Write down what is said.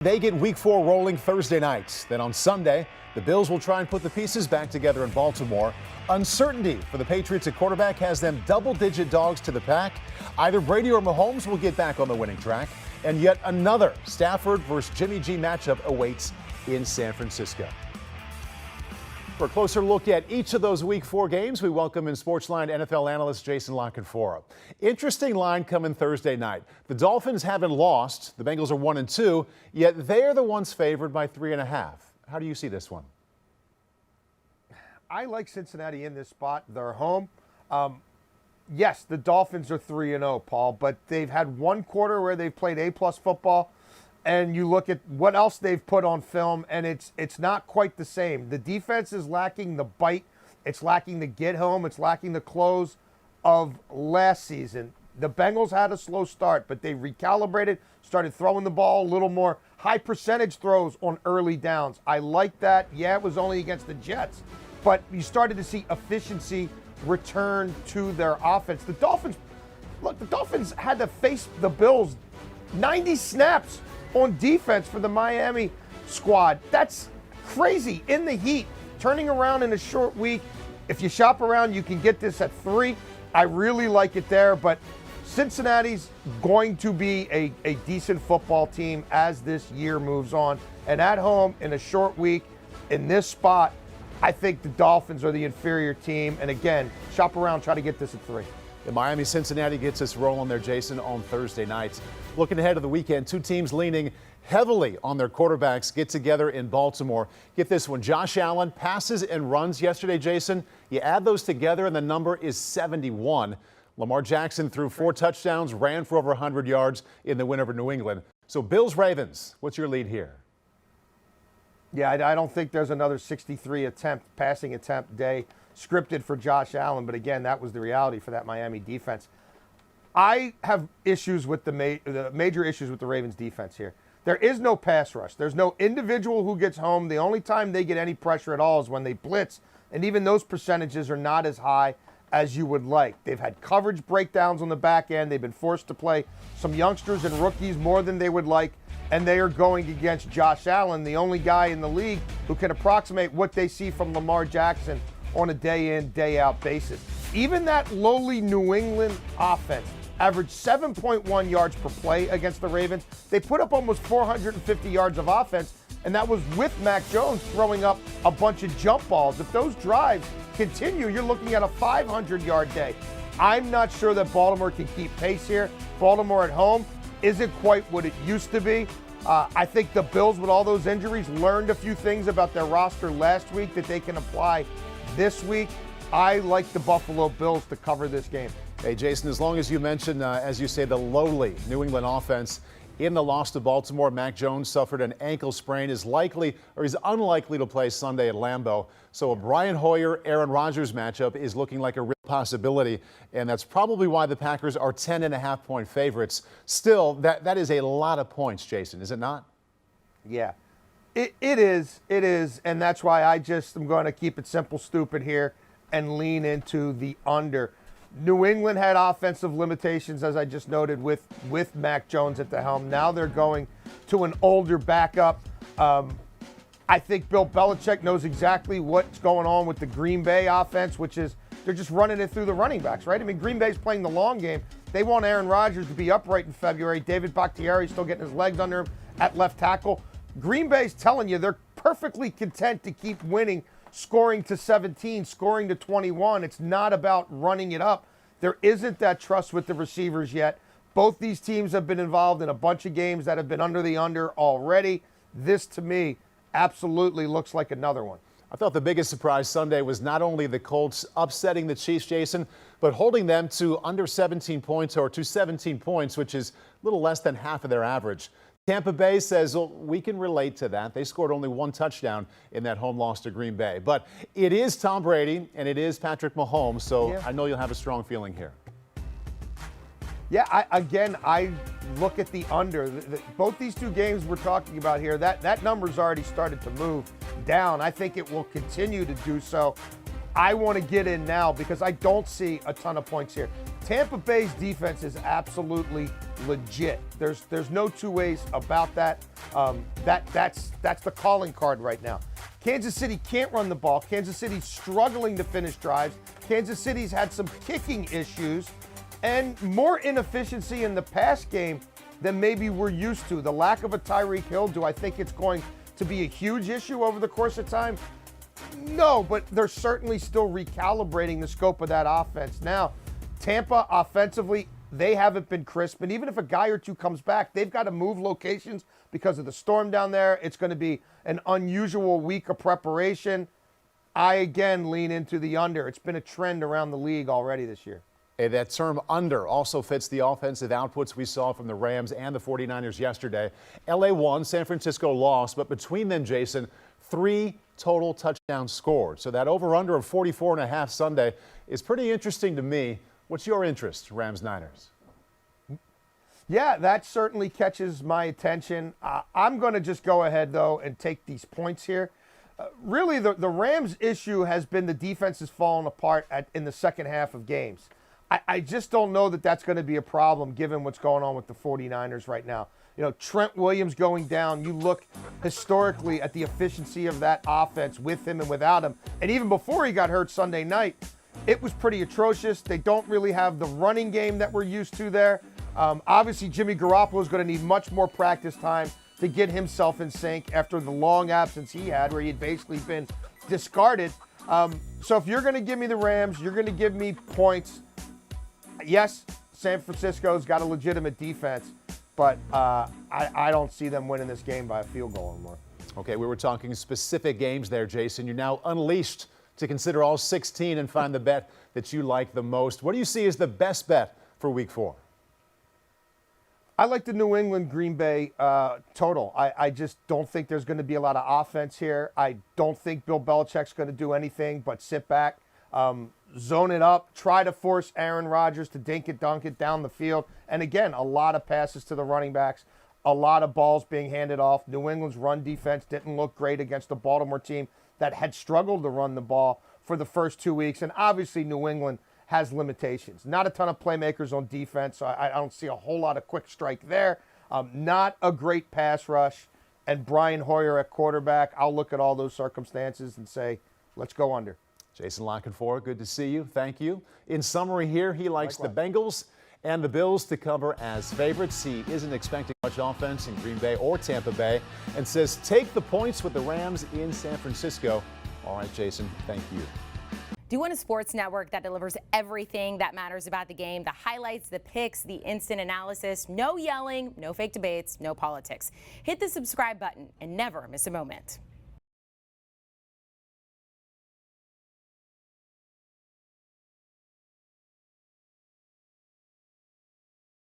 They get Week 4 rolling Thursday night. Then on Sunday, the Bills will try and put the pieces back together in Baltimore. Uncertainty for the Patriots at quarterback has them double-digit dogs to the pack. Either Brady or Mahomes will get back on the winning track. And yet another Stafford versus Jimmy G matchup awaits in San Francisco. For a closer look at each of those Week 4 games, we welcome in Sportsline NFL analyst Jason Confora. Interesting line coming Thursday night. The Dolphins haven't lost. The Bengals are 1-2, yet they're the ones favored by 3.5. How do you see this one? I like Cincinnati in this spot. They're home. Yes, the Dolphins are 3-0, Paul, but they've had one quarter where they've played A-plus football. And you look at what else they've put on film, and it's not quite the same. The defense is lacking the bite. It's lacking the get home. It's lacking the close of last season. The Bengals had a slow start, but they recalibrated, started throwing the ball a little more high percentage throws on early downs. I like that. Yeah, it was only against the Jets, but you started to see efficiency return to their offense. The Dolphins had to face the Bills 90 snaps on defense for the Miami squad. That's crazy in the heat. Turning around in a short week. If you shop around, you can get this at 3. I really like it there, but Cincinnati's going to be a decent football team as this year moves on. And at home in a short week in this spot, I think the Dolphins are the inferior team. And again, shop around, try to get this at 3. The Miami-Cincinnati gets us rolling there, Jason, on Thursday nights. Looking ahead to the weekend, two teams leaning heavily on their quarterbacks get together in Baltimore. Get this one, Josh Allen passes and runs yesterday, Jason. You add those together and the number is 71. Lamar Jackson threw 4 touchdowns, ran for over 100 yards in the win over New England. So Bills-Ravens, what's your lead here? Yeah, I don't think there's another 63 passing attempt day scripted for Josh Allen, but again, that was the reality for that Miami defense. I have issues with the major issues with the Ravens defense here. There is no pass rush. There's no individual who gets home. The only time they get any pressure at all is when they blitz, and even those percentages are not as high as you would like. They've had coverage breakdowns on the back end. They've been forced to play some youngsters and rookies more than they would like, and they are going against Josh Allen, the only guy in the league who can approximate what they see from Lamar Jackson on a day-in, day-out basis. Even that lowly New England offense averaged 7.1 yards per play against the Ravens. They put up almost 450 yards of offense, and that was with Mac Jones throwing up a bunch of jump balls. If those drives continue, you're looking at a 500-yard day. I'm not sure that Baltimore can keep pace here. Baltimore at home isn't quite what it used to be. I think the Bills, with all those injuries, learned a few things about their roster last week that they can apply this week. I like the Buffalo Bills to cover this game. Hey, Jason, as long as you mention, as you say, the lowly New England offense, in the loss to Baltimore, Mac Jones suffered an ankle sprain, is unlikely to play Sunday at Lambeau. So a Brian Hoyer, Aaron Rodgers matchup is looking like a real possibility, and that's probably why the Packers are 10.5-point favorites. Still, that is a lot of points, Jason, is it not? Yeah. It is, and that's why I'm going to keep it simple, stupid here and lean into the under. New England had offensive limitations, as I just noted, with Mac Jones at the helm. Now they're going to an older backup. I think Bill Belichick knows exactly what's going on with the Green Bay offense, which is they're just running it through the running backs, right? I mean, Green Bay's playing the long game. They want Aaron Rodgers to be upright in February. David Bakhtiari's still getting his legs under him at left tackle. Green Bay's telling you they're perfectly content to keep winning, scoring to 17, scoring to 21. It's not about running it up. There isn't that trust with the receivers yet. Both these teams have been involved in a bunch of games that have been under the under already. This, to me, absolutely looks like another one. I thought the biggest surprise Sunday was not only the Colts upsetting the Chiefs, Jason, but holding them to under 17 points or to 17 points, which is a little less than half of their average. Tampa Bay says, well, we can relate to that. They scored only 1 touchdown in that home loss to Green Bay. But it is Tom Brady and it is Patrick Mahomes, so yeah. I know you'll have a strong feeling here. Yeah, I look at the under. Both these two games we're talking about here, that number's already started to move down. I think it will continue to do so. I want to get in now because I don't see a ton of points here. Tampa Bay's defense is absolutely legit. There's no two ways about that. That's the calling card right now. Kansas City can't run the ball. Kansas City's struggling to finish drives. Kansas City's had some kicking issues and more inefficiency in the pass game than maybe we're used to. The lack of a Tyreek Hill, do I think it's going to be a huge issue over the course of time? No, but they're certainly still recalibrating the scope of that offense. Now, Tampa offensively, they haven't been crisp. And even if a guy or two comes back, they've got to move locations because of the storm down there. It's going to be an unusual week of preparation. I, again, lean into the under. It's been a trend around the league already this year. That term under also fits the offensive outputs we saw from the Rams and the 49ers yesterday. LA won, San Francisco lost, but between them, Jason, 3 total touchdowns scored. So that over-under of 44.5 Sunday is pretty interesting to me. What's your interest, Rams-Niners? Yeah, that certainly catches my attention. I'm going to just go ahead, though, and take these points here. Really, the Rams' issue has been the defense has fallen apart in the second half of games. I just don't know that that's going to be a problem given what's going on with the 49ers right now. You know, Trent Williams going down, you look historically at the efficiency of that offense with him and without him. And even before he got hurt Sunday night, it was pretty atrocious. They don't really have the running game that we're used to there. Obviously, Jimmy Garoppolo is going to need much more practice time to get himself in sync after the long absence he had where he had basically been discarded. So if you're going to give me the Rams, you're going to give me points. Yes, San Francisco's got a legitimate defense, but I don't see them winning this game by a field goal anymore. Okay, we were talking specific games there, Jason. You're now unleashed to consider all 16 and find the bet that you like the most. What do you see as the best bet for Week 4? I like the New England-Green Bay total. I just don't think there's going to be a lot of offense here. I don't think Bill Belichick's going to do anything but sit back, zone it up, try to force Aaron Rodgers to dink it, dunk it down the field. And again, a lot of passes to the running backs, a lot of balls being handed off. New England's run defense didn't look great against the Baltimore team that had struggled to run the ball for the first 2 weeks. And obviously New England has limitations. Not a ton of playmakers on defense, so I don't see a whole lot of quick strike there. Not a great pass rush. And Brian Hoyer at quarterback, I'll look at all those circumstances and say, let's go under. Jason Confora, good to see you. Thank you. In summary here, he likes Likewise. the Bengals and the Bills to cover as favorites. He isn't expecting much offense in Green Bay or Tampa Bay and says take the points with the Rams in San Francisco. All right, Jason, thank you. Do you want a sports network that delivers everything that matters about the game? The highlights, the picks, the instant analysis, no yelling, no fake debates, no politics. Hit the subscribe button and never miss a moment.